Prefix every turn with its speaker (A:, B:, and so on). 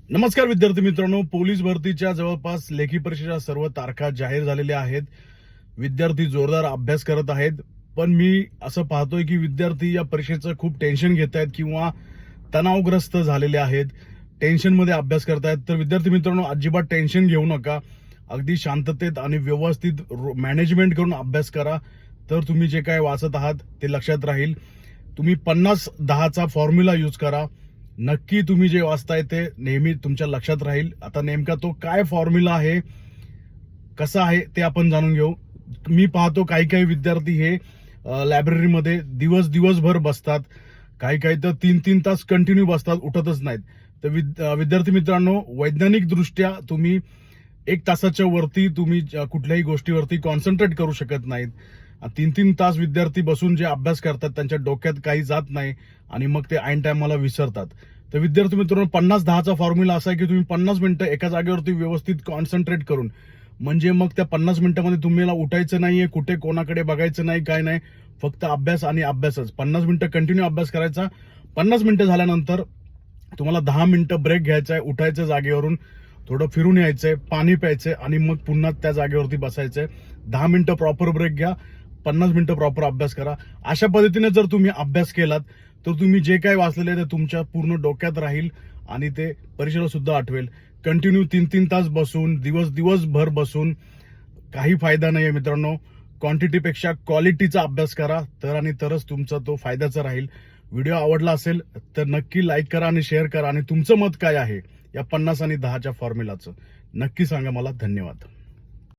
A: नमस्कार विद्यार्थी मित्रांनो, पोलीस भरतीच्या जवळपास लेखी परीक्षेच्या सर्व तारखा जाहीर झालेल्या आहेत. विद्यार्थी जोरदार अभ्यास करत आहेत. पण मी असं पाहतोय की विद्यार्थी या परीक्षेचं खूप टेन्शन घेत आहेत किंवा तणावग्रस्त झालेले आहेत, टेन्शनमध्ये अभ्यास करतायत. तर विद्यार्थी मित्रांनो, अजिबात टेन्शन घेऊ नका. अगदी शांततेत आणि व्यवस्थित मॅनेजमेंट करून अभ्यास करा. तर तुम्ही जे काय वाचत आहात ते लक्षात राहील. तुम्ही 50-10चा फॉर्म्युला यूज करा. नक्की तुम्ही जे वाचताय ते नेहमी तुमच्या लक्षात राहील. आता नेमका तो काय फॉर्म्युला आहे, कसा आहे ते आपण जाणून घेऊ. मी पाहतो काही काही विद्यार्थी हे लायब्ररीमध्ये दिवसभर बसतात, काही तर 3-3 तास कंटिन्यू बसतात, उठतच नाहीत. तर विद्यार्थी मित्रांनो, वैज्ञानिक दृष्ट्या तुम्ही 1 तासाच्या वरती तुम्ही कुठल्याही गोष्टीवरती कॉन्सन्ट्रेट करू शकत नाहीत. 3-3 तास विद्यार्थी बसून जे अभ्यास करतात त्यांच्या डोक्यात काही जात नाही आणि मग ते ऐन टायमाला विसरतात. तर विद्यार्थी मित्रांनो, 50-10चा फॉर्म्युला असा आहे की तुम्ही 50 मिनिटं एका जागेवरती व्यवस्थित कॉन्सन्ट्रेट करून, म्हणजे मग त्या 50 मिनिटांमध्ये तुम्हाला उठायचं नाहीये, कुठे कोणाकडे बघायचं नाही, काय नाही, फक्त अभ्यास आणि अभ्यासच. 50 मिनिटं कंटिन्यू अभ्यास करायचा. 50 मिनिटं झाल्यानंतर तुम्हाला 10 मिनिटं ब्रेक घ्यायचा आहे, उठायचं जागेवरून, थोडं फिरून यायचंय, पाणी प्यायचंय आणि मग पुन्हा त्या जागेवरती बसायचंय. 10 मिनिटं प्रॉपर ब्रेक घ्या, 50 मिनिटं प्रॉपर अभ्यास करा. अशा पद्धतीने जर तुम्ही अभ्यास केलात तर तुम्ही जे काही वाचलेले ते तुमच्या पूर्ण डोक्यात राहील आणि ते परीक्षेला सुद्धा आठवेल. कंटिन्यू 3-3 तास बसून, दिवसभर बसून काही फायदा नाहीये मित्रांनो. क्वांटिटीपेक्षा क्वालिटीचा अभ्यास करा, तरच तुमचा तो फायद्याचा राहील. व्हिडिओ आवडला असेल तर नक्की लाईक करा आणि शेअर करा आणि तुमचं मत काय आहे या 50 आणि 10च्या फॉर्म्युलाचं नक्की सांगा मला. धन्यवाद.